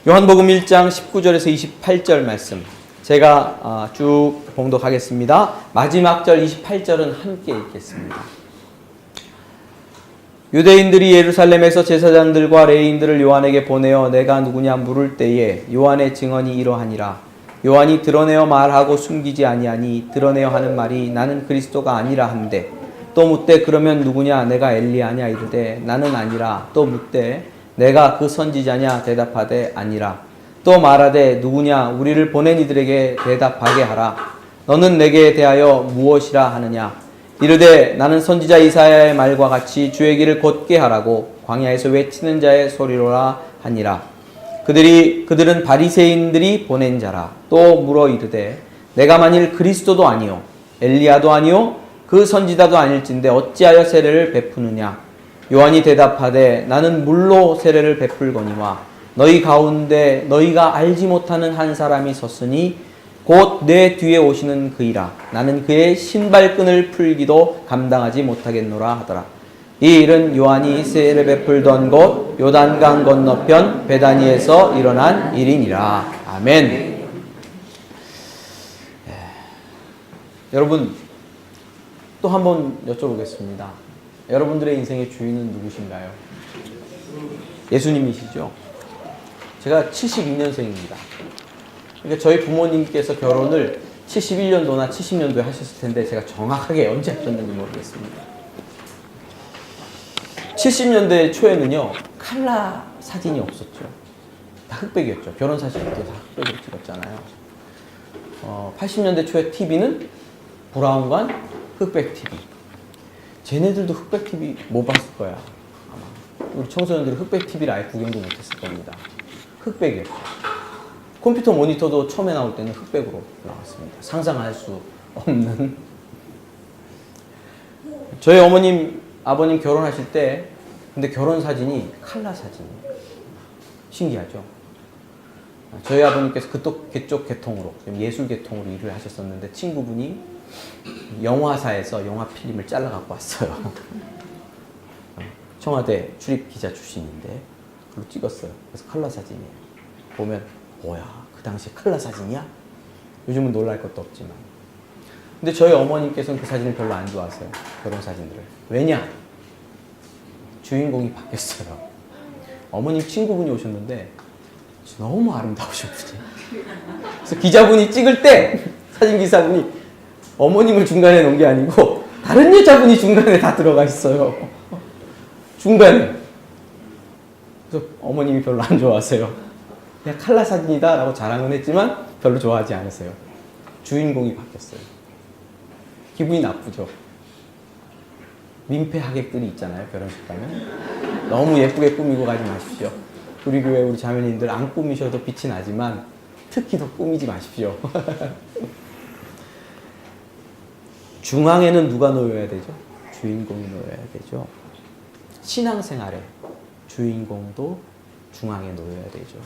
요한복음 1장 19절에서 28절 말씀 제가 쭉 봉독하겠습니다. 마지막 절 28절은 함께 읽겠습니다. 유대인들이 예루살렘에서 제사장들과 레위인들을 요한에게 보내어 내가 누구냐 물을 때에 요한의 증언이 이러하니라. 요한이 드러내어 말하고 숨기지 아니하니 드러내어 하는 말이 나는 그리스도가 아니라 한데, 또 묻되 그러면 누구냐 내가 엘리야냐 이르되 나는 아니라, 또 묻되 내가 그 선지자냐 대답하되 아니라, 또 말하되 누구냐 우리를 보낸 이들에게 대답하게 하라. 너는 내게 대하여 무엇이라 하느냐. 이르되 나는 선지자 이사야의 말과 같이 주의 길을 곧게 하라고 광야에서 외치는 자의 소리로라 하니라. 그들은 바리새인들이 보낸 자라. 또 물어 이르되 내가 만일 그리스도도 아니요 엘리야도 아니요 그 선지자도 아닐진데 어찌하여 세례를 베푸느냐. 요한이 대답하되 나는 물로 세례를 베풀거니와 너희 가운데 너희가 알지 못하는 한 사람이 섰으니 곧 내 뒤에 오시는 그이라. 나는 그의 신발끈을 풀기도 감당하지 못하겠노라 하더라. 이 일은 요한이 세례 베풀던 곳 요단강 건너편 베다니에서 일어난 일이니라. 아멘. 여러분, 또 한번 여쭤보겠습니다. 여러분들의 인생의 주인은 누구신가요? 예수님이시죠? 제가 72년생입니다. 그러니까 저희 부모님께서 결혼을 71년도나 70년도에 하셨을 텐데 제가 정확하게 언제 하셨는지 모르겠습니다. 70년대 초에는요, 칼라 사진이 없었죠. 다 흑백이었죠. 결혼 사진도 다 흑백으로 찍었잖아요. 80년대 초에 TV는 브라운관 흑백 TV. 쟤네들도 흑백 TV 못 봤을 거야. 아마 우리 청소년들은 흑백 TV를 아예 구경도 못했을 겁니다. 흑백이었죠. 컴퓨터 모니터도 처음에 나올 때는 흑백으로 나왔습니다. 상상할 수 없는. 저희 어머님, 아버님 결혼하실 때 근데 결혼 사진이 칼라 사진이에요. 신기하죠? 저희 아버님께서 그쪽 계통으로, 예술 계통으로 일을 하셨었는데 친구분이 영화사에서 영화 필름을 잘라 갖고 왔어요. 청와대 출입 기자 출신인데 그걸로 찍었어요. 그래서 칼라 사진이에요. 보면 뭐야, 그 당시에 칼라 사진이야? 요즘은 놀랄 것도 없지만. 근데 저희 어머님께서는 그 사진을 별로 안 좋아하세요. 결혼 사진들을. 왜냐? 주인공이 바뀌었어요. 어머님 친구분이 오셨는데 너무 아름다우신 분이. 그래서 기자분이 찍을 때 사진 기사분이 어머님을 중간에 놓은 게 아니고 다른 여자분이 중간에 다 들어가 있어요. 중간에. 그래서 어머님이 별로 안 좋아하세요. 그냥 칼라 사진이다 라고 자랑은 했지만 별로 좋아하지 않으세요. 주인공이 바뀌었어요. 기분이 나쁘죠. 민폐 하객들이 있잖아요. 결혼식 가면. 너무 예쁘게 꾸미고 가지 마십시오. 우리 교회 우리 자매님들 안 꾸미셔도 빛이 나지만 특히 더 꾸미지 마십시오. 중앙에는 누가 놓여야 되죠? 주인공이 놓여야 되죠. 신앙생활에 주인공도 중앙에 놓여야 되죠.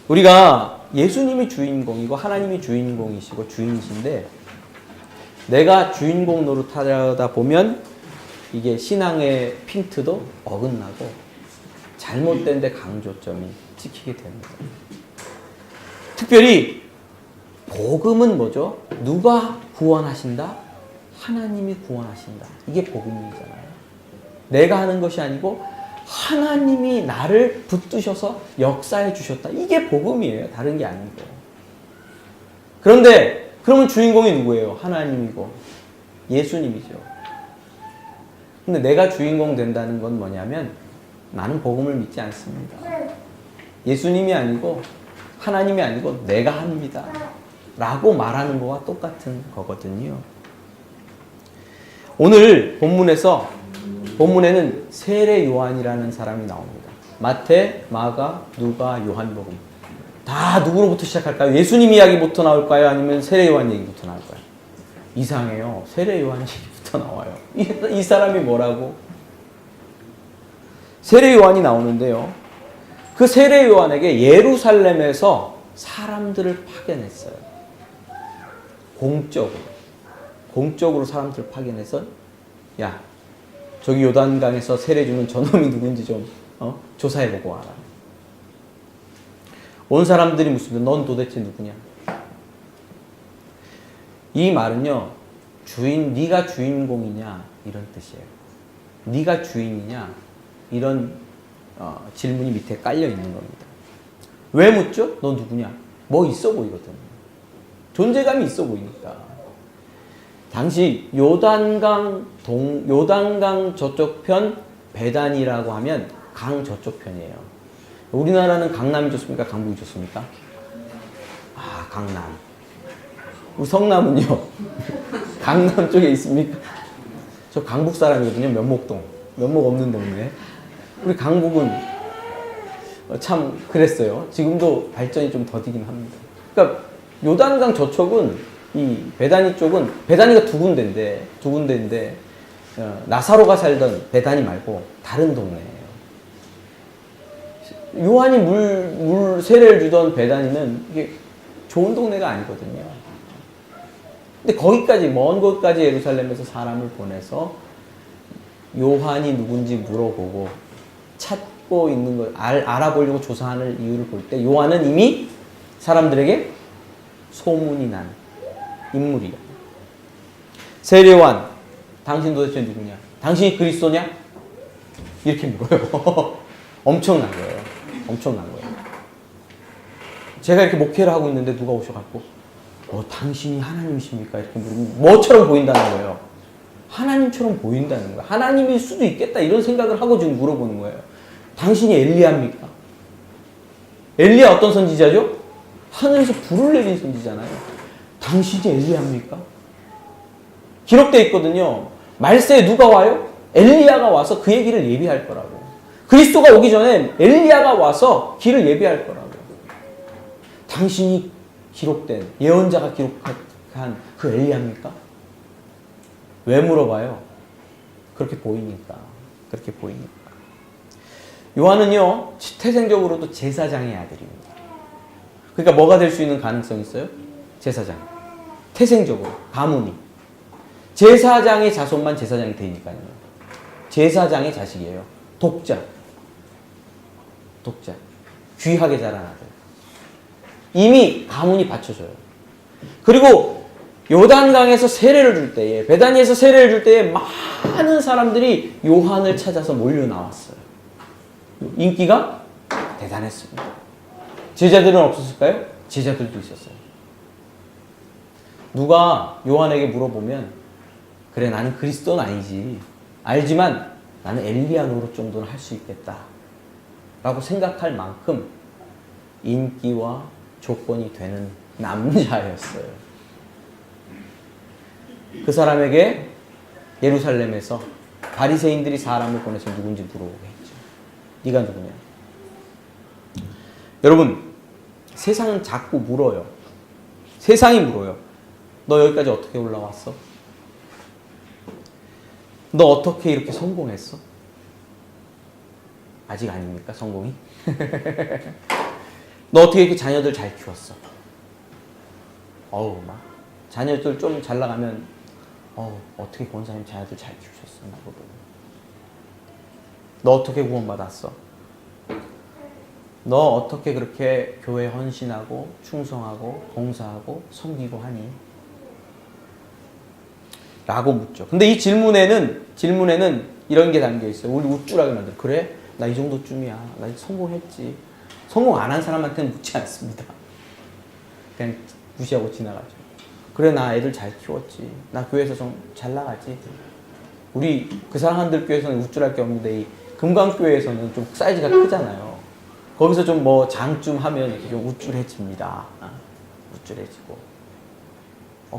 우리가 예수님이 주인공이고 하나님이 주인공이시고 주인이신데 내가 주인공 노릇하려다 보면 이게 신앙의 핀트도 어긋나고 잘못된 데 강조점이 찍히게 됩니다. 특별히 복음은 뭐죠? 누가 구원하신다? 하나님이 구원하신다. 이게 복음이잖아요. 내가 하는 것이 아니고 하나님이 나를 붙드셔서 역사해 주셨다. 이게 복음이에요. 다른 게 아니고. 그런데 그러면 주인공이 누구예요? 하나님이고 예수님이죠. 근데 내가 주인공 된다는 건 뭐냐면 나는 복음을 믿지 않습니다. 예수님이 아니고 하나님이 아니고 내가 합니다. 라고 말하는 거와 똑같은 거거든요. 오늘 본문에는 세례 요한이라는 사람이 나옵니다. 마태, 마가, 누가, 요한복음. 다 누구로부터 시작할까요? 예수님 이야기부터 나올까요? 아니면 세례 요한 얘기부터 나올까요? 이상해요. 세례 요한 얘기부터 나와요. 이 사람이 뭐라고? 세례 요한이 나오는데요. 그 세례 요한에게 예루살렘에서 사람들을 파견했어요. 공적으로 사람들을 파견해서 야, 저기 요단강에서 세례 주는 저놈이 누군지 좀 조사해보고 와라. 온 사람들이 묻습니다. 넌 도대체 누구냐? 이 말은요, 네가 주인공이냐 이런 뜻이에요. 네가 주인이냐 이런 질문이 밑에 깔려 있는 겁니다. 왜 묻죠? 너 누구냐? 뭐 있어 보이거든. 존재감이 있어 보이니까. 당시 요단강 저쪽 편 베단이라고 하면 강 저쪽 편이에요. 우리나라는 강남이 좋습니까? 강북이 좋습니까? 아, 강남. 우리 성남은요? 강남 쪽에 있습니까? 저 강북 사람이거든요. 면목동. 면목 없는 동네. 우리 강북은 참 그랬어요. 지금도 발전이 좀 더디긴 합니다. 그러니까 요단강 저쪽은 이 베다니 쪽은 베다니가 두 군데인데 나사로가 살던 베다니 말고 다른 동네예요. 요한이 물 세례를 주던 베다니는 이게 좋은 동네가 아니거든요. 근데 거기까지 먼 곳까지 예루살렘에서 사람을 보내서 요한이 누군지 물어보고 찾고 있는 걸 알아보려고 조사하는 이유를 볼 때 요한은 이미 사람들에게 소문이 난 인물이야. 세례요한, 당신 도대체 누구냐? 당신이 그리스도냐? 이렇게 물어요. 엄청난 거예요. 제가 이렇게 목회를 하고 있는데 누가 오셔갖고 당신이 하나님이십니까? 이렇게 물으면 뭐처럼 보인다는 거예요. 하나님처럼 보인다는 거예요. 하나님일 수도 있겠다 이런 생각을 하고 지금 물어보는 거예요. 당신이 엘리야입니까? 엘리야 어떤 선지자죠? 하늘에서 불을 내린 선지잖아요. 당신이 엘리야입니까? 기록되어 있거든요. 말세에 누가 와요? 엘리야가 와서 그의 길을 예비할 거라고. 그리스도가 오기 전에 엘리야가 와서 길을 예비할 거라고. 당신이 기록된 예언자가 기록한 그 엘리야입니까? 왜 물어봐요? 그렇게 보이니까. 요한은요, 태생적으로도 제사장의 아들입니다. 그러니까 뭐가 될 수 있는 가능성이 있어요? 제사장. 태생적으로, 가문이. 제사장의 자손만 제사장이 되니까요. 제사장의 자식이에요. 독자. 귀하게 자란 아들. 이미 가문이 받쳐줘요. 그리고 요단강에서 세례를 줄 때에, 베다니에서 세례를 줄 때에 많은 사람들이 요한을 찾아서 몰려 나왔어요. 인기가 대단했습니다. 제자들은 없었을까요? 제자들도 있었어요. 누가 요한에게 물어보면 그래 나는 그리스도는 아니지. 알지만 나는 엘리야 노릇 정도는 할 수 있겠다. 라고 생각할 만큼 인기와 조건이 되는 남자였어요. 그 사람에게 예루살렘에서 바리새인들이 사람을 보내서 누군지 물어보게 했죠. 네가 누구냐? 여러분, 세상은 자꾸 물어요. 세상이 물어요. 너 여기까지 어떻게 올라왔어? 너 어떻게 이렇게 성공했어? 아직 아닙니까? 성공이? 너 어떻게 이렇게 자녀들 잘 키웠어? 자녀들 좀 잘 나가면 어떻게 권사님 자녀들 잘 키우셨어? 나보고. 너 어떻게 구원받았어? 너 어떻게 그렇게 교회에 헌신하고 충성하고 봉사하고 섬기고 하니? 라고 묻죠. 근데 이 질문에는 이런 게 담겨 있어요. 우리 우쭐하게 만들어. 그래? 나 이 정도쯤이야. 나 성공했지. 성공 안 한 사람한테는 묻지 않습니다. 그냥 무시하고 지나가죠. 그래, 나 애들 잘 키웠지. 나 교회에서 좀 잘 나가지. 우리 그 사람들 교회에서는 우쭐할 게 없는데 이 금강교회에서는 좀 사이즈가 크잖아요. 거기서 좀 뭐 장쯤 하면 이렇게 좀 우쭐해집니다. 우쭐해지고.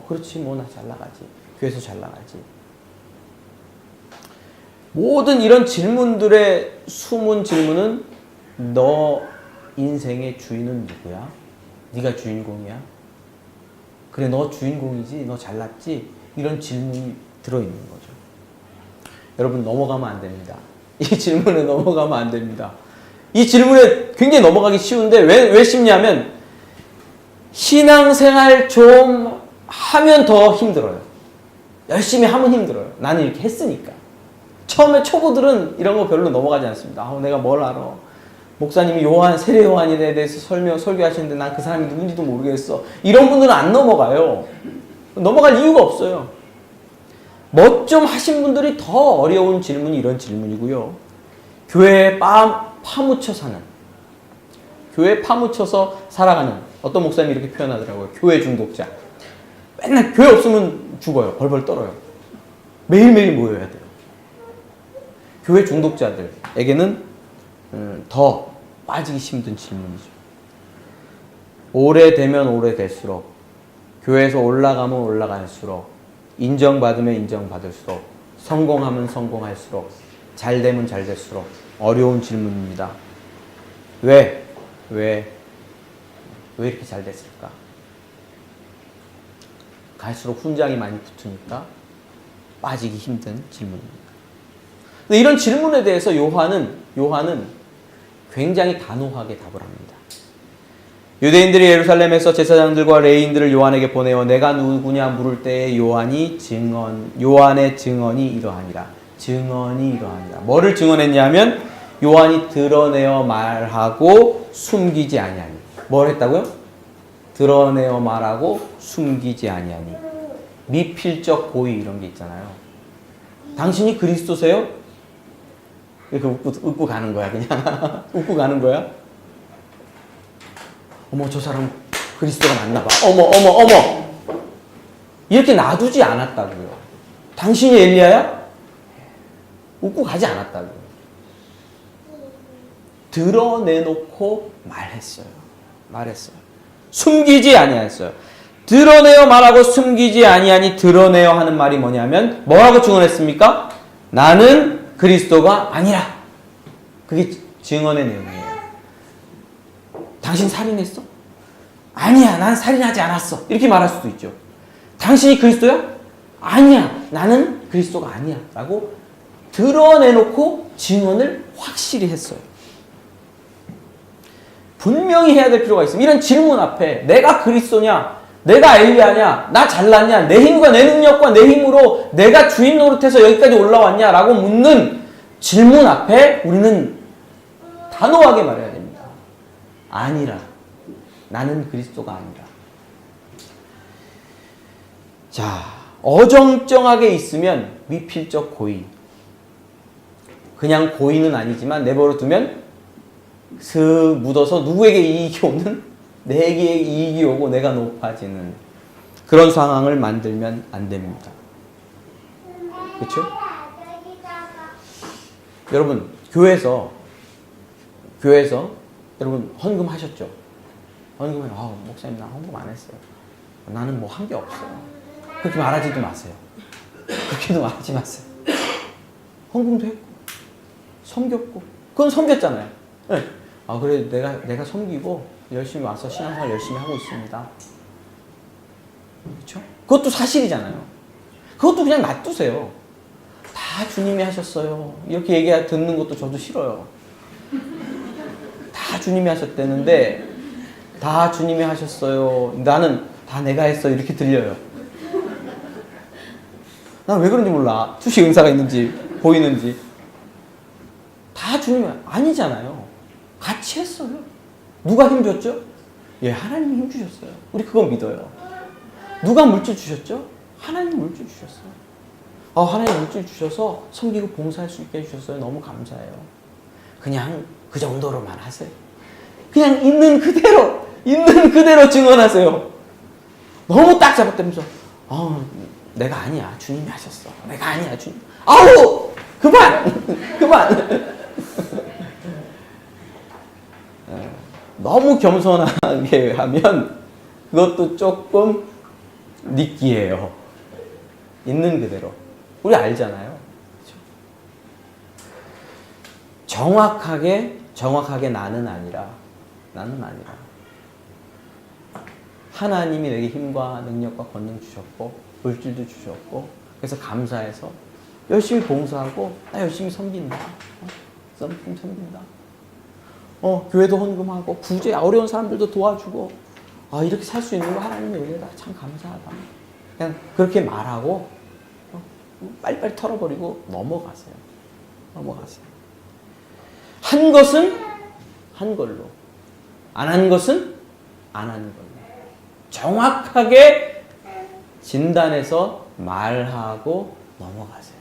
그렇지, 뭐 나 잘 나가지. 교회에서 잘 나가지. 모든 이런 질문들의 숨은 질문은 너 인생의 주인은 누구야? 네가 주인공이야? 그래, 너 주인공이지? 너 잘났지? 이런 질문이 들어있는 거죠. 여러분, 넘어가면 안 됩니다. 이 질문에 넘어가면 안 됩니다. 이 질문에 굉장히 넘어가기 쉬운데 왜 쉽냐면 신앙생활 좀 하면 더 힘들어요. 열심히 하면 힘들어요. 나는 이렇게 했으니까. 처음에 초보들은 이런 거 별로 넘어가지 않습니다. 내가 뭘 알아? 목사님이 세례 요한에 대해서 설교하시는데 난 그 사람이 누군지도 모르겠어. 이런 분들은 안 넘어가요. 넘어갈 이유가 없어요. 뭐 좀 하신 분들이 더 어려운 질문이 이런 질문이고요. 교회에 파묻혀 사는, 교회에 파묻혀서 살아가는, 어떤 목사님이 이렇게 표현하더라고요. 교회 중독자. 맨날 교회 없으면 죽어요. 벌벌 떨어요. 매일매일 모여야 돼요. 교회 중독자들에게는 더 빠지기 힘든 질문이죠. 오래되면 오래될수록, 교회에서 올라가면 올라갈수록, 인정받으면 인정받을수록, 성공하면 성공할수록, 잘되면 잘될수록 어려운 질문입니다. 왜 이렇게 잘 됐을까? 갈수록 훈장이 많이 붙으니까 빠지기 힘든 질문입니다. 근데 이런 질문에 대해서 요한은 굉장히 단호하게 답을 합니다. 유대인들이 예루살렘에서 제사장들과 레위인들을 요한에게 보내어 내가 누구냐 물을 때에 요한의 증언이 이러하니라. 증언이 이러하니라. 뭐를 증언했냐면 요한이 드러내어 말하고 숨기지 아니하니. 뭘 했다고요? 드러내어 말하고 숨기지 아니하니. 미필적 고의 이런 게 있잖아요. 당신이 그리스도세요? 이렇게 웃고 가는 거야 그냥. 웃고 가는 거야. 어머 저 사람 그리스도가 맞나 봐. 어머 이렇게 놔두지 않았다고요. 당신이 엘리야야? 웃고 가지 않았다고요. 드러내놓고 말했어요. 숨기지 아니했어요. 드러내어 말하고 숨기지 아니하니. 드러내어 하는 말이 뭐냐면 뭐라고 증언했습니까? 나는 그리스도가 아니라. 그게 증언의 내용이에요. 당신 살인했어? 아니야, 난 살인하지 않았어. 이렇게 말할 수도 있죠. 당신이 그리스도야? 아니야, 나는 그리스도가 아니야. 라고 드러내놓고 증언을 확실히 했어요. 분명히 해야 될 필요가 있습니다. 이런 질문 앞에 내가 그리스도냐? 내가 엘리야냐? 나 잘났냐? 내 힘과 내 능력과 내 힘으로 내가 주인 노릇해서 여기까지 올라왔냐? 라고 묻는 질문 앞에 우리는 단호하게 말해야 됩니다. 아니라. 나는 그리스도가 아니라. 자, 어정쩡하게 있으면 미필적 고의. 그냥 고의는 아니지만 내버려 두면 슥 묻어서 누구에게 이익이 오는? 내게 이익이 오고 내가 높아지는 그런 상황을 만들면 안 됩니다. 그렇죠? 여러분, 교회에서 여러분 헌금하셨죠? 헌금을 목사님 나 헌금 안 했어요. 나는 뭐 한 게 없어요. 그렇게 말하지도 마세요. 그렇게도 말하지 마세요. 헌금도 했고 섬겼고 그건 섬겼잖아요. 네. 그래 내가 섬기고 열심히 와서 신앙생활 열심히 하고 있습니다. 그렇죠? 그것도 사실이잖아요. 그것도 그냥 놔두세요. 다 주님이 하셨어요. 이렇게 듣는 것도 저도 싫어요. 다 주님이 하셨다는데 다 주님이 하셨어요. 나는 다 내가 했어. 이렇게 들려요. 난 왜 그런지 몰라. 수시 은사가 있는지 보이는지. 다 주님이 아니잖아요. 같이 했어요. 누가 힘 줬죠? 예, 하나님이 힘 주셨어요. 우리 그건 믿어요. 누가 물질 주셨죠? 하나님 물질 주셨어요. 하나님 물질 주셔서 섬기고 봉사할 수 있게 해주셨어요. 너무 감사해요. 그냥 그 정도로만 하세요. 그냥 있는 그대로 증언하세요. 너무 딱 잡아떼면서 내가 아니야. 주님이 하셨어. 내가 아니야. 주님. 그만. 너무 겸손하게 하면 그것도 조금 느끼해요. 있는 그대로. 우리 알잖아요. 그렇죠? 정확하게 나는 아니라 하나님이 내게 힘과 능력과 권능 주셨고 물질도 주셨고 그래서 감사해서 열심히 봉사하고 나 열심히 섬긴다. 섬긴다. 교회도 헌금하고 구제 어려운 사람들도 도와주고 이렇게 살 수 있는 거 하나님의 은혜다. 참 감사하다. 그냥 그렇게 말하고 빨리빨리 털어버리고 넘어가세요. 한 한 걸로, 안 한 것은 안 한 걸로 정확하게 진단해서 말하고 넘어가세요.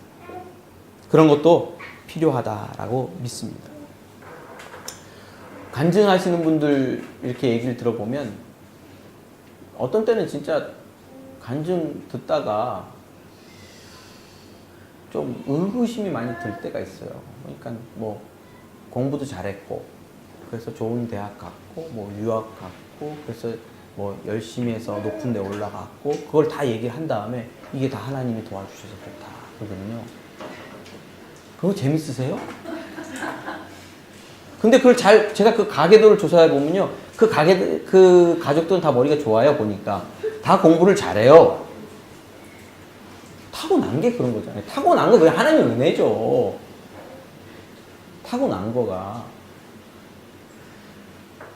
그런 것도 필요하다라고 믿습니다. 간증하시는 분들 이렇게 얘기를 들어보면 어떤 때는 진짜 간증 듣다가 좀 의구심이 많이 들 때가 있어요. 그러니까 뭐 공부도 잘했고 그래서 좋은 대학 갔고 뭐 유학 갔고 그래서 뭐 열심히 해서 높은 데 올라갔고 그걸 다 얘기를 한 다음에 이게 다 하나님이 도와주셔서 좋다 그러거든요. 그거 재밌으세요? 근데 그걸 제가 그 가계도를 조사해 보면요. 그 가족들은 다 머리가 좋아요, 보니까. 다 공부를 잘해요. 타고난 게 그런 거잖아요. 타고난 거 그냥 하나님 은혜죠. 타고난 거가.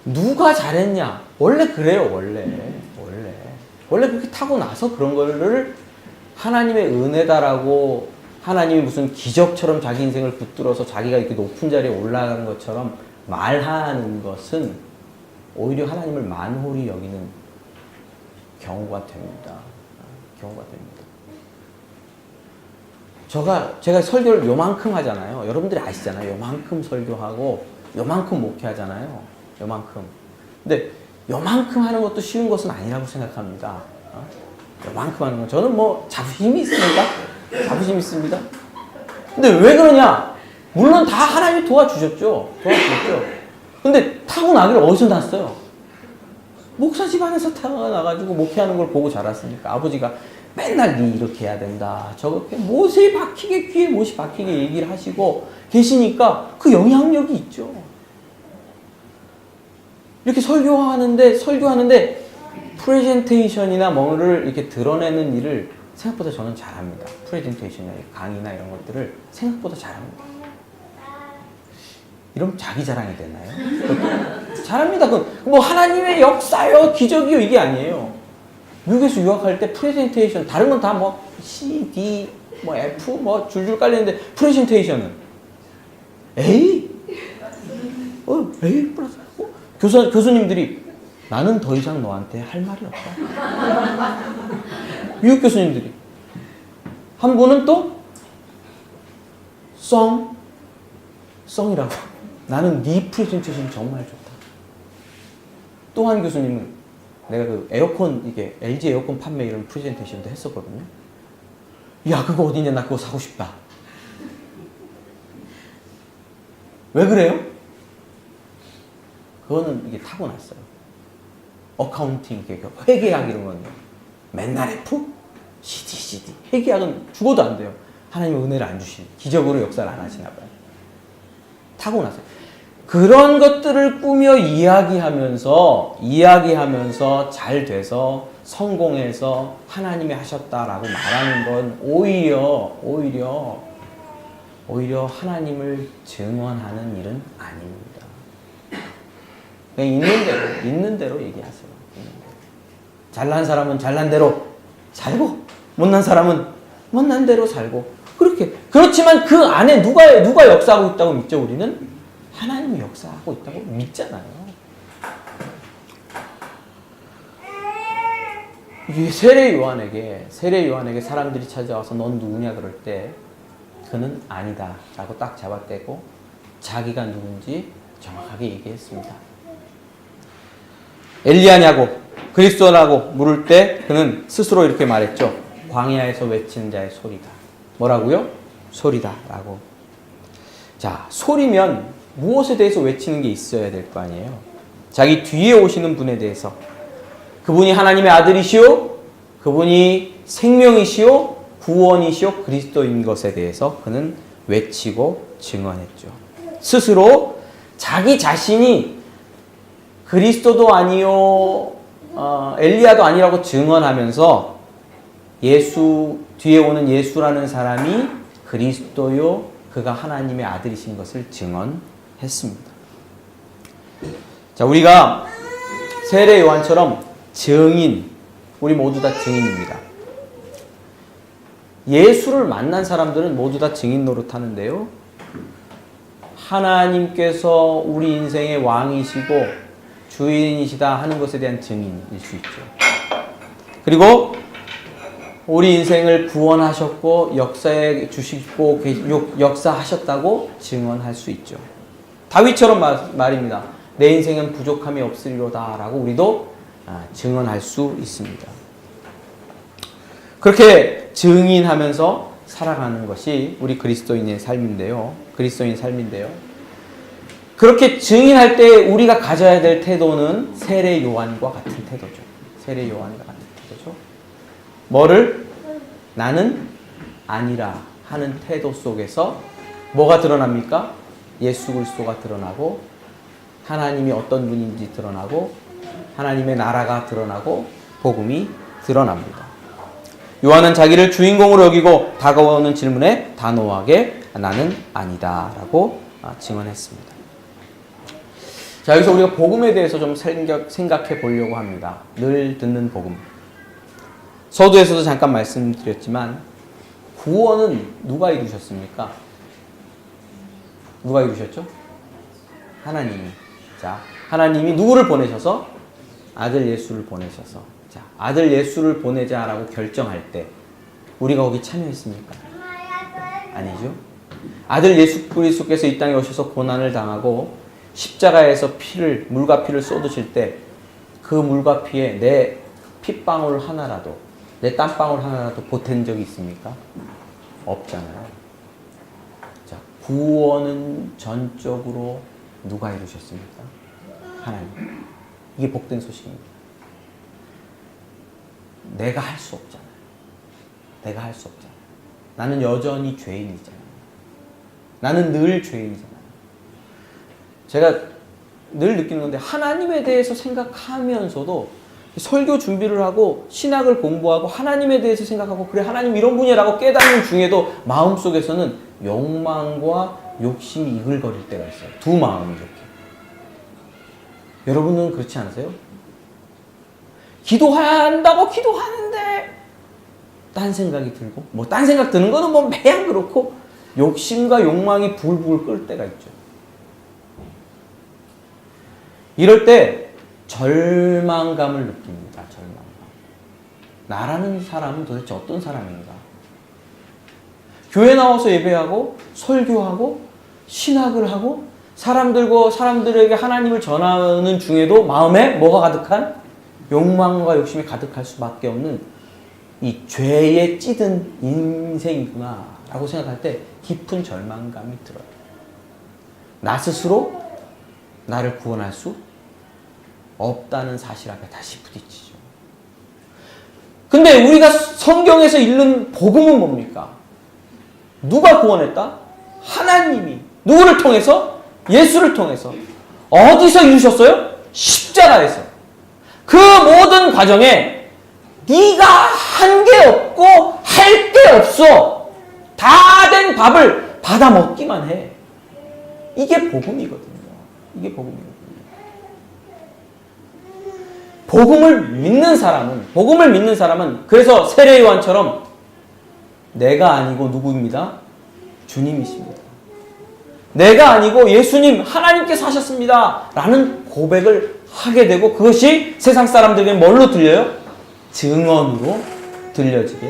누가 잘했냐? 원래 그래요, 원래. 원래 그렇게 타고나서 그런 거를 하나님의 은혜다라고 하나님이 무슨 기적처럼 자기 인생을 붙들어서 자기가 이렇게 높은 자리에 올라가는 것처럼 말하는 것은 오히려 하나님을 만홀히 여기는 경우가 됩니다. 제가 설교를 요만큼 하잖아요. 여러분들이 아시잖아요. 요만큼 설교하고 요만큼 목회하잖아요. 요만큼. 근데 요만큼 하는 것도 쉬운 것은 아니라고 생각합니다. 요만큼 하는 건 저는 뭐 자부심이 있습니까? 자부심 있습니다. 근데 왜 그러냐? 물론 다 하나님이 도와주셨죠. 근데 타고나기를 어디서 났어요? 목사 집안에서 타고나가지고 목회하는 걸 보고 자랐으니까 아버지가 맨날 니 이렇게 해야 된다. 저렇게 못이 박히게 귀에 못이 박히게 얘기를 하시고 계시니까 그 영향력이 있죠. 이렇게 설교하는데 프레젠테이션이나 뭐를 이렇게 드러내는 일을 생각보다 저는 잘합니다. 프레젠테이션이나 강의나 이런 것들을 생각보다 잘합니다. 이러면 자기 자랑이 되나요? 잘합니다. 뭐 하나님의 역사요, 기적이요 이게 아니에요. 미국에서 유학할 때 프레젠테이션 다른 건 다 뭐 C, D, 뭐 F 뭐 줄줄 깔리는데 프레젠테이션은 A? A 플러스 교수님들이 나는 더 이상 너한테 할 말이 없다. 미국 교수님들이. 한 분은 또 썽이라고. 나는 네 프레젠테이션 정말 좋다. 또 한 교수님은 내가 그 에어컨 이게 LG 에어컨 판매 이런 프레젠테이션도 했었거든요. 야 그거 어디냐 나 그거 사고 싶다. 왜 그래요? 그거는 이게 타고났어요. 어카운팅, 회계학 이런 거는 맨날 F, CD. 회계학은 죽어도 안 돼요. 하나님의 은혜를 안 주시니 기적으로 역사를 안 하시나 봐요. 타고났어요. 그런 것들을 꾸며 이야기하면서 잘 돼서 성공해서 하나님이 하셨다라고 말하는 건 오히려 하나님을 증언하는 일은 아닙니다. 그냥 있는 대로 얘기하세요. 잘난 사람은 잘난 대로 살고 못난 사람은 못난 대로 살고 그렇지만 그 안에 누가 역사하고 있다고 믿죠? 우리는 하나님이 역사하고 있다고 믿잖아요. 이 세례 요한에게 사람들이 찾아와서 넌 누구냐 그럴 때 그는 아니다 라고 딱 잡아떼고 자기가 누군지 정확하게 얘기했습니다. 엘리야냐고 그리스도라고 물을 때 그는 스스로 이렇게 말했죠. 광야에서 외치는 자의 소리다. 뭐라고요? 소리다 라고. 자, 소리면 무엇에 대해서 외치는 게 있어야 될 거 아니에요. 자기 뒤에 오시는 분에 대해서 그분이 하나님의 아들이시오, 그분이 생명이시오, 구원이시오, 그리스도인 것에 대해서 그는 외치고 증언했죠. 스스로 자기 자신이 그리스도도 아니요, 엘리야도 아니라고 증언하면서 뒤에 오는 예수라는 사람이 그리스도요, 그가 하나님의 아들이신 것을 증언했습니다. 자, 우리가 세례 요한처럼 우리 모두 다 증인입니다. 예수를 만난 사람들은 모두 다 증인 노릇하는데요. 하나님께서 우리 인생의 왕이시고 주인이시다 하는 것에 대한 증인일 수 있죠. 그리고 우리 인생을 구원하셨고 역사해 주시고 역사하셨다고 증언할 수 있죠. 다윗처럼 말입니다. 내 인생은 부족함이 없으리로다 라고 우리도 증언할 수 있습니다. 그렇게 증인하면서 살아가는 것이 우리 그리스도인의 삶인데요. 그렇게 증인할 때 우리가 가져야 될 태도는 세례 요한과 같은 태도죠. 뭐를? 나는 아니라 하는 태도 속에서 뭐가 드러납니까? 예수 그리스도가 드러나고 하나님이 어떤 분인지 드러나고 하나님의 나라가 드러나고 복음이 드러납니다. 요한은 자기를 주인공으로 여기고 다가오는 질문에 단호하게 나는 아니다 라고 증언했습니다. 자, 여기서 우리가 복음에 대해서 좀 생각해 보려고 합니다. 늘 듣는 복음. 서두에서도 잠깐 말씀드렸지만 구원은 누가 이루셨습니까? 누가 이루셨죠? 하나님이. 자, 하나님이 누구를 보내셔서? 아들 예수를 보내셔서. 자, 아들 예수를 보내자라고 결정할 때 우리가 거기 참여했습니까? 아니죠. 아들 예수 그리스도께서 이 땅에 오셔서 고난을 당하고 십자가에서 물과 피를 쏟으실 때 그 물과 피에 내 핏방울 하나라도, 내 땀방울 하나라도 보탠 적이 있습니까? 없잖아요. 자, 구원은 전적으로 누가 이루셨습니까? 하나님. 이게 복된 소식입니다. 내가 할 수 없잖아요. 나는 여전히 죄인이잖아요. 나는 늘 죄인이잖아요. 제가 늘 느끼는 건데 하나님에 대해서 생각하면서도 설교 준비를 하고 신학을 공부하고 하나님에 대해서 생각하고 그래 하나님 이런 분이라고 깨닫는 중에도 마음속에서는 욕망과 욕심이 이글거릴 때가 있어요. 두 마음이 이렇게. 여러분은 그렇지 않으세요? 기도한다고 기도하는데 딴 생각이 들고 뭐 딴 생각 드는 거는 뭐 매양 그렇고 욕심과 욕망이 불불 끓을 때가 있죠. 이럴 때 절망감을 느낍니다. 절망감. 나라는 사람은 도대체 어떤 사람인가? 교회 나와서 예배하고 설교하고 신학을 하고 사람들에게 하나님을 전하는 중에도 마음에 뭐가 가득한? 욕망과 욕심이 가득할 수밖에 없는 이 죄에 찌든 인생이구나 라고 생각할 때 깊은 절망감이 들어요. 나 스스로 나를 구원할 수 없다는 사실 앞에 다시 부딪히죠. 근데 우리가 성경에서 읽는 복음은 뭡니까? 누가 구원했다? 하나님이. 누구를 통해서? 예수를 통해서. 어디서 이루셨어요? 십자가에서. 그 모든 과정에 네가 한 게 없고 할 게 없어. 다 된 밥을 받아 먹기만 해. 이게 복음이거든요. 복음을 믿는 사람은 그래서 세례 요한처럼 내가 아니고 누구입니다? 주님이십니다. 내가 아니고 예수님, 하나님께서 하셨습니다. 라는 고백을 하게 되고 그것이 세상 사람들에게 뭘로 들려요? 증언으로 들려지게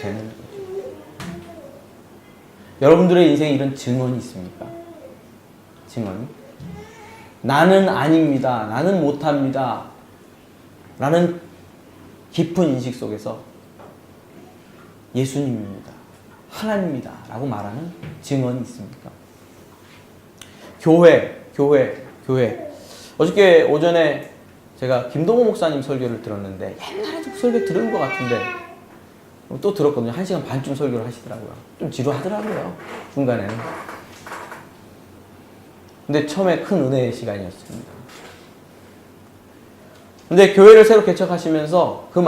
되는 거죠. 여러분들의 인생에 이런 증언이 있습니까? 증언이? 나는 아닙니다. 나는 못합니다. 라는 깊은 인식 속에서 예수님입니다. 하나님입니다. 라고 말하는 증언이 있습니까? 교회. 어저께 오전에 제가 김동호 목사님 설교를 들었는데 옛날에도 설교 들은 것 같은데 또 들었거든요. 1시간 반쯤 설교를 하시더라고요. 좀 지루하더라고요. 중간에는. 근데 처음에 큰 은혜의 시간이었습니다. 근데 교회를 새로 개척하시면서 그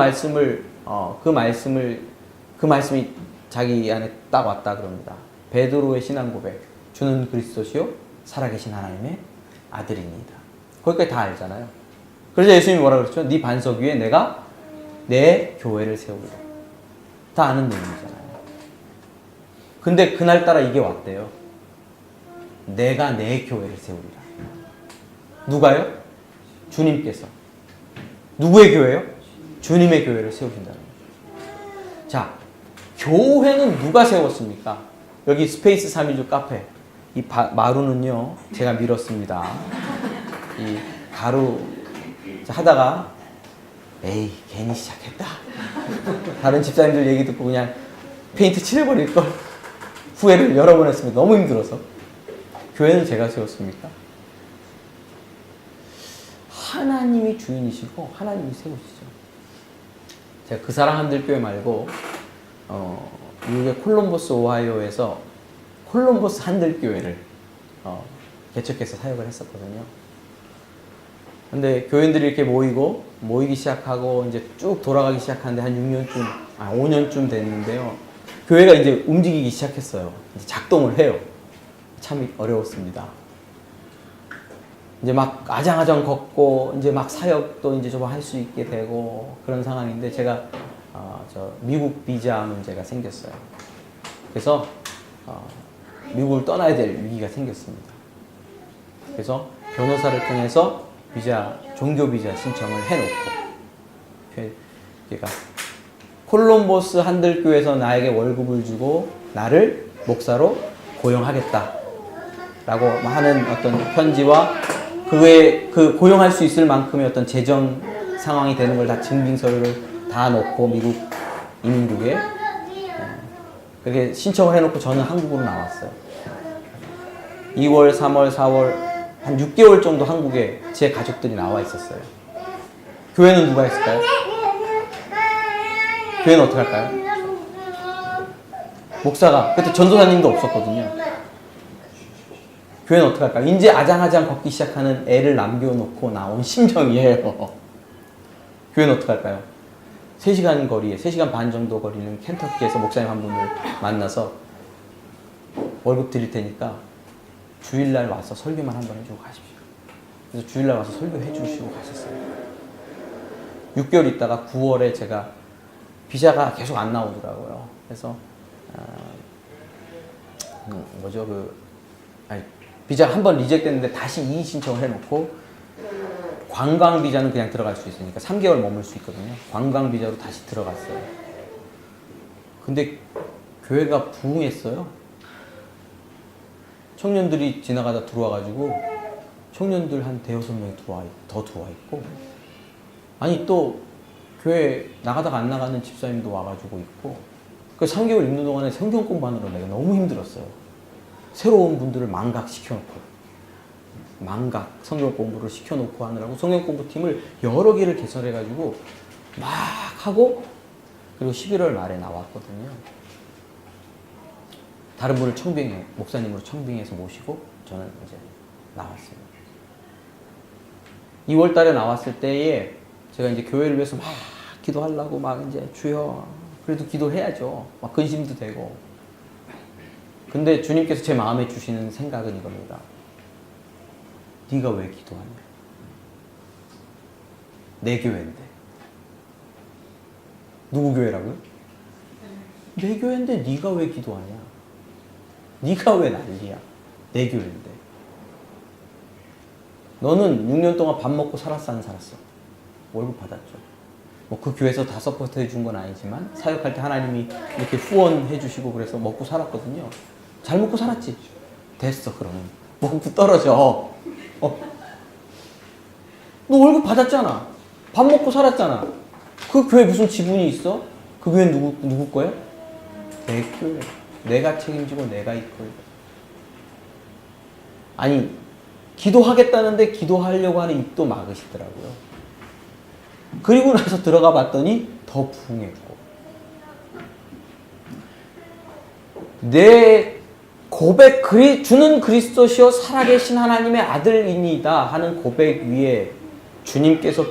말씀이 자기 안에 딱 왔다 그럽니다. 베드로의 신앙 고백. 주는 그리스도시요 살아계신 하나님의 아들입니다. 거기까지 다 알잖아요. 그래서 예수님이 뭐라 그랬죠? 네 반석 위에 내가 내 교회를 세우리라. 다 아는 내용이잖아요. 근데 그날따라 이게 왔대요. 내가 내 교회를 세우리라. 누가요? 주님께서. 누구의 교회요? 주님의 교회를 세우신다는 거죠. 자, 교회는 누가 세웠습니까? 여기 스페이스 3일주 카페. 이 마루는요, 제가 밀었습니다. 이 가루 하다가 에이 괜히 시작했다. 다른 집사님들 얘기 듣고 그냥 페인트 칠해버릴걸 후회를 여러 번 했습니다. 너무 힘들어서. 교회는 제가 세웠습니까? 하나님이 주인이시고 하나님이 세우시죠. 제가 그 사랑 한들교회 말고 미국의 콜럼버스 오하이오에서 콜럼버스 한들교회를 개척해서 사역을 했었거든요. 근데 교인들이 이렇게 모이기 시작하고 이제 쭉 돌아가기 시작하는데 한 5년쯤 됐는데요. 교회가 이제 움직이기 시작했어요. 이제 작동을 해요. 참 어려웠습니다. 이제 막 아장아장 걷고 이제 막 사역도 이제 좀 할 수 있게 되고 그런 상황인데 제가 미국 비자 문제가 생겼어요. 그래서 미국을 떠나야 될 위기가 생겼습니다. 그래서 변호사를 통해서 종교 비자 신청을 해놓고, 그러니까 콜럼버스 한들교회에서 나에게 월급을 주고 나를 목사로 고용하겠다라고 하는 어떤 편지와 그 고용할 수 있을 만큼의 어떤 재정 상황이 되는 걸 다 증빙서를 다 넣고 미국 이민국에 그렇게 신청을 해놓고 저는 한국으로 나왔어요. 2월, 3월, 4월 한 6개월 정도 한국에 제 가족들이 나와 있었어요. 교회는 누가 했을까요? 교회는 어떻게 할까요? 목사가 그때 전도사님도 없었거든요. 교회는 어떻게 할까요? 이제 아장아장 걷기 시작하는 애를 남겨놓고 나온 심정이에요. 교회는 어떻게 할까요? 3시간 거리에 3시간 반 정도 거리는 켄터키에서 목사님 한 분을 만나서 월급 드릴 테니까 주일날 와서 설교만 한번 해주고 가십시오. 그래서 주일날 와서 설교해 주시고 가셨어요. 6개월 있다가 9월에 제가 비자가 계속 안 나오더라고요. 그래서 비자가 한 번 리젝됐는데 다시 이의 신청을 해놓고 관광 비자는 그냥 들어갈 수 있으니까 3개월 머물 수 있거든요. 관광 비자로 다시 들어갔어요. 근데 교회가 부흥했어요. 청년들이 지나가다 들어와가지고 청년들 한 5-6명이 더 들어와 있고, 아니 또 교회 나가다가 안 나가는 집사님도 와가지고 있고, 그 3개월 있는 동안에 성경 공부하느라 내가 너무 힘들었어요. 새로운 분들을 성경 공부를 시켜놓고 하느라고 성경 공부팀을 여러 개를 개설해가지고 막 하고, 그리고 11월 말에 나왔거든요. 다른 분을 목사님으로 청빙해서 모시고 저는 이제 나왔어요. 2월 달에 나왔을 때에 제가 이제 교회를 위해서 막 기도하려고 막 이제 주여, 그래도 기도해야죠. 막 근심도 되고. 근데 주님께서 제 마음에 주시는 생각은 이겁니다. 네가 왜 기도하냐? 내 교회인데. 누구 교회라고요? 내 교회인데 네가 왜 기도하냐? 네가 왜 난리야? 내 교회인데. 너는 6년 동안 밥 먹고 살았어, 안 살았어? 월급 받았죠. 뭐 그 교회에서 다 서포트 해준 건 아니지만 사역할 때 하나님이 이렇게 후원해 주시고 그래서 먹고 살았거든요. 잘 먹고 살았지? 됐어, 그러면. 먹고 떨어져. 너 월급 받았잖아. 밥 먹고 살았잖아. 그 교회 무슨 지분이 있어? 그 교회는 누구 거야? 내 교회. 내가 책임지고 내가 이끌고. 아니, 기도하겠다는데 기도하려고 하는 입도 막으시더라고요. 그리고 나서 들어가 봤더니 더 부흥했고. 내 고백, 주는 그리스도시요 살아계신 하나님의 아들이니다 하는 고백 위에 주님께서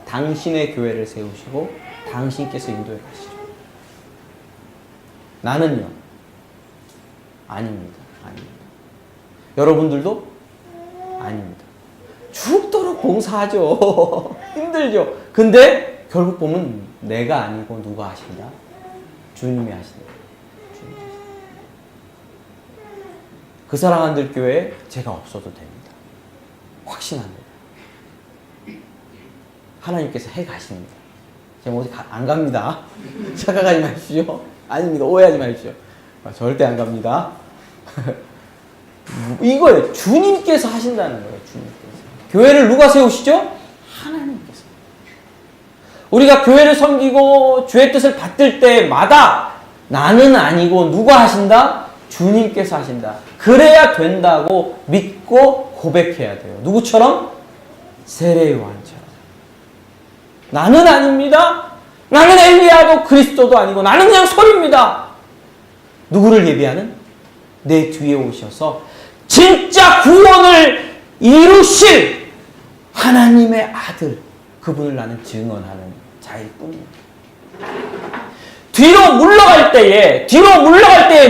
당신의 교회를 세우시고 당신께서 인도해 가시죠. 나는요? 아닙니다. 여러분들도? 아닙니다. 죽도록 봉사하죠. 힘들죠. 근데 결국 보면 내가 아니고 누가 하신다? 주님이 하신다. 그 사랑한들 교회에 제가 없어도 됩니다. 확신합니다. 하나님께서 해 가십니다. 제가 어디 안 갑니다. 착각하지 마십시오. 아닙니다. 오해하지 마십시오. 절대 안 갑니다. 이거예요. 주님께서 하신다는 거예요. 주님께서. 교회를 누가 세우시죠? 하나님께서. 우리가 교회를 섬기고 주의 뜻을 받들 때마다 나는 아니고 누가 하신다? 주님께서 하신다. 그래야 된다고 믿고 고백해야 돼요. 누구처럼? 세례 요한처럼. 나는 아닙니다. 나는 엘리야도 그리스도도 아니고 나는 그냥 소리입니다. 누구를 예비하는? 내 뒤에 오셔서 진짜 구원을 이루실 하나님의 아들, 그분을 나는 증언하는 자일 뿐입니다. 뒤로 물러갈 때에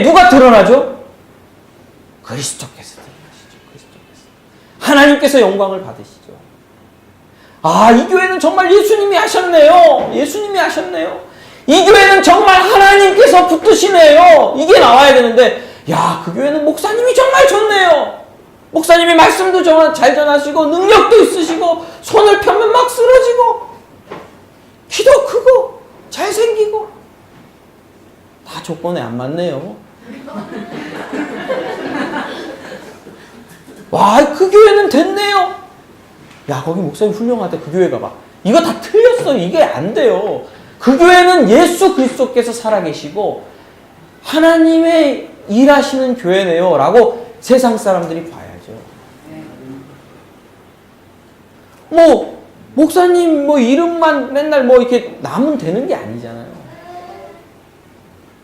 누가 드러나죠? 그리스도께서 드러나시죠. 그리스도께서. 하나님께서 영광을 받으시죠. 아, 이 교회는 정말 예수님이 하셨네요. 예수님이 하셨네요. 이 교회는 정말 하나님께서 붙드시네요. 이게 나와야 되는데, 야, 그 교회는 목사님이 정말 좋네요. 목사님이 말씀도 정말 잘 전하시고 능력도 있으시고 손을 펴면 막 쓰러지고 키도 크고 잘생기고 다 조건에 안 맞네요. 와, 그 교회는 됐네요. 야, 거기 목사님 훌륭하다. 그 교회 가봐. 이거 다 틀렸어요. 이게 안 돼요. 그 교회는 예수 그리스도께서 살아계시고 하나님의 일하시는 교회네요. 라고 세상 사람들이 봐야죠. 목사님 이름만 맨날 이렇게 나면 되는 게 아니잖아요.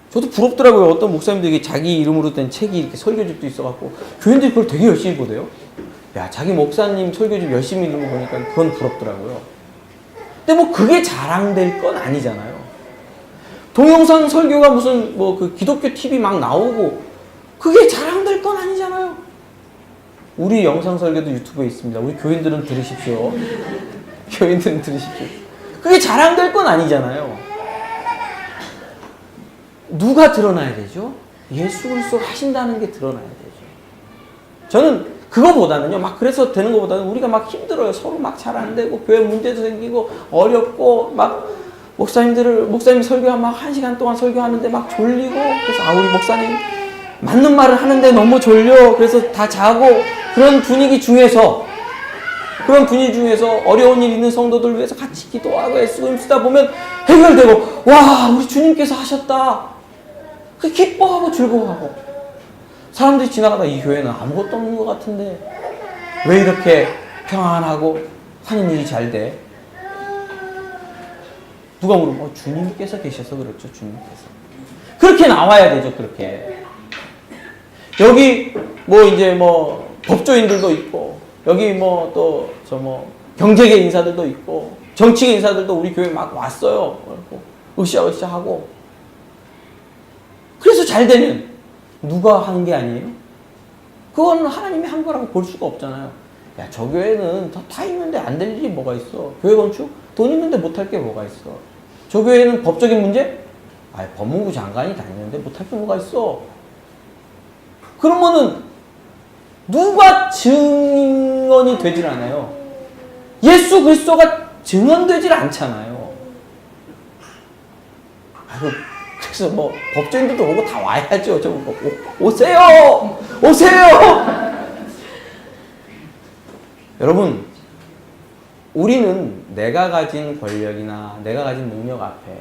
저도 부럽더라고요. 어떤 목사님들이 자기 이름으로 된 책이 이렇게 설교집도 있어갖고 교인들이 그걸 되게 열심히 보대요. 야, 자기 목사님 설교집 열심히 읽는 거 보니까 그건 부럽더라고요. 근데 그게 자랑될 건 아니잖아요. 동영상 설교가 무슨 그 기독교 TV 막 나오고 그게 자랑될 건 아니잖아요. 우리 영상 설교도 유튜브에 있습니다. 우리 교인들은 들으십시오. 교인들은 들으십시오. 그게 자랑될 건 아니잖아요. 누가 드러나야 되죠? 예수 그리스도 하신다는 게 드러나야 되죠. 저는 그거보다는요, 그래서 되는 것보다는 우리가 힘들어요. 서로 잘 안 되고, 교회 문제도 생기고, 어렵고, 목사님 설교하면 1시간 동안 설교하는데 졸리고, 그래서, 우리 목사님 맞는 말을 하는데 너무 졸려. 그래서 다 자고, 그런 분위기 중에서 어려운 일 있는 성도들 위해서 같이 기도하고 애쓰고 힘쓰다 보면 해결되고, 와, 우리 주님께서 하셨다. 그 기뻐하고 즐거워하고. 사람들이 지나가다 이 교회는 아무것도 없는 것 같은데 왜 이렇게 평안하고 하는 일이 잘 돼? 누가 물으면 주님께서 계셔서 그렇죠. 주님께서. 그렇게 나와야 되죠. 그렇게. 여기 법조인들도 있고 여기 경제계 인사들도 있고 정치계 인사들도 우리 교회 왔어요. 으쌰으쌰하고. 그래서 잘 되면 누가 하는 게 아니에요? 그건 하나님이 한 거라고 볼 수가 없잖아요. 야, 저 교회는 다 있는데 안 될 일이 뭐가 있어? 교회 건축? 돈 있는데 못할 게 뭐가 있어? 저 교회는 법적인 문제? 법무부 장관이 다니는데 못할 게 뭐가 있어? 그러면은 누가 증언이 되질 않아요? 예수 그리스도가 증언되질 않잖아요. 그래서 법조인들도 오고 다 와야죠. 오세요! 여러분, 우리는 내가 가진 권력이나 내가 가진 능력 앞에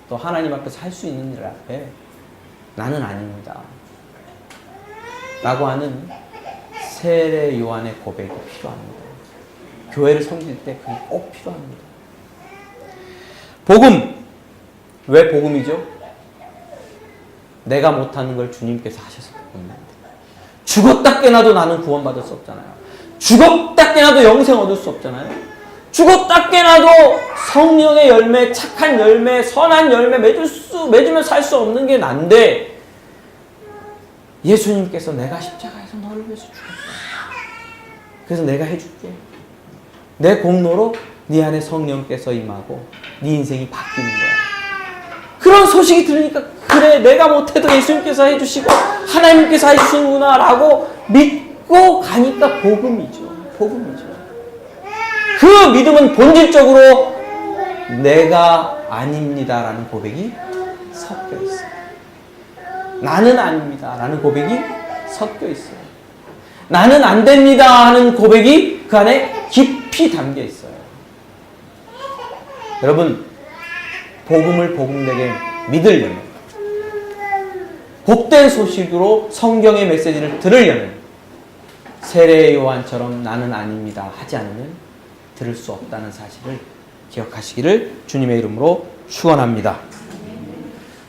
또 하나님 앞에서 할 수 있는 일 앞에 나는 아닙니다. 라고 하는 세례 요한의 고백이 필요합니다. 교회를 섬길 때 그게 꼭 필요합니다. 복음! 왜 복음이죠? 내가 못하는 걸 주님께서 하셔서 복음입니다. 죽었다 깨나도 나는 구원받을 수 없잖아요. 죽었다 깨나도 영생 얻을 수 없잖아요. 죽었다 깨나도 성령의 열매, 착한 열매, 선한 열매 맺으면 살 수 없는 게 난데 예수님께서 내가 십자가에서 너를 위해서 죽었다. 그래서 내가 해줄게. 내 공로로 네 안에 성령께서 임하고 네 인생이 바뀌는 거야. 그런 소식이 들으니까 그 그래 내가 못해도 예수님께서 해주시고 하나님께서 해주시는구나 라고 믿고 가니까 복음이죠. 복음이죠. 그 믿음은 본질적으로 내가 아닙니다 라는 고백이 섞여 있어요. 나는 아닙니다 라는 고백이 섞여 있어요. 나는 안 됩니다 하는 고백이 그 안에 깊이 담겨 있어요. 여러분, 복음을 복음되게 믿으려면, 복된 소식으로 성경의 메시지를 들으려면 세례 요한처럼 나는 아닙니다 하지 않으면 들을 수 없다는 사실을 기억하시기를 주님의 이름으로 축원합니다.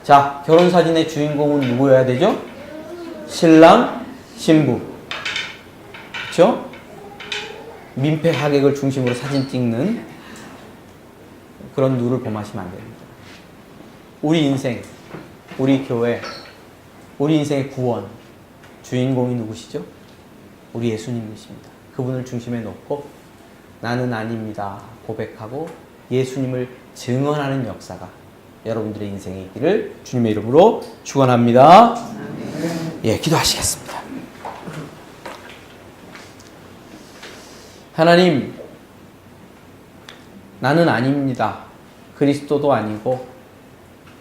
자, 결혼사진의 주인공은 누구여야 되죠? 신랑, 신부. 그렇죠? 민폐 하객을 중심으로 사진 찍는 그런 누를 범하시면 안 됩니다. 우리 인생, 우리 교회, 우리 인생의 구원, 주인공이 누구시죠? 우리 예수님이십니다. 그분을 중심에 놓고 나는 아닙니다 고백하고 예수님을 증언하는 역사가 여러분들의 인생에 있기를 주님의 이름으로 축원합니다. 예, 기도하시겠습니다. 하나님, 나는 아닙니다. 그리스도도 아니고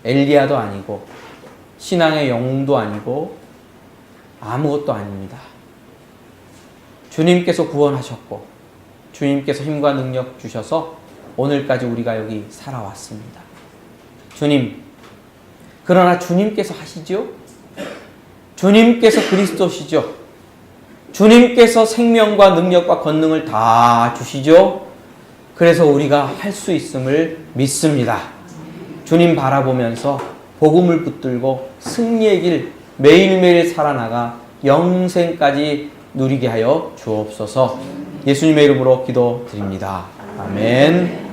엘리야도 아니고 신앙의 영웅도 아니고 아무것도 아닙니다. 주님께서 구원하셨고 주님께서 힘과 능력 주셔서 오늘까지 우리가 여기 살아왔습니다. 주님, 그러나 주님께서 하시죠? 주님께서 그리스도시죠? 주님께서 생명과 능력과 권능을 다 주시죠? 그래서 우리가 할 수 있음을 믿습니다. 주님 바라보면서 복음을 붙들고 승리의 길 매일매일 살아나가 영생까지 누리게 하여 주옵소서. 예수님의 이름으로 기도드립니다. 아멘.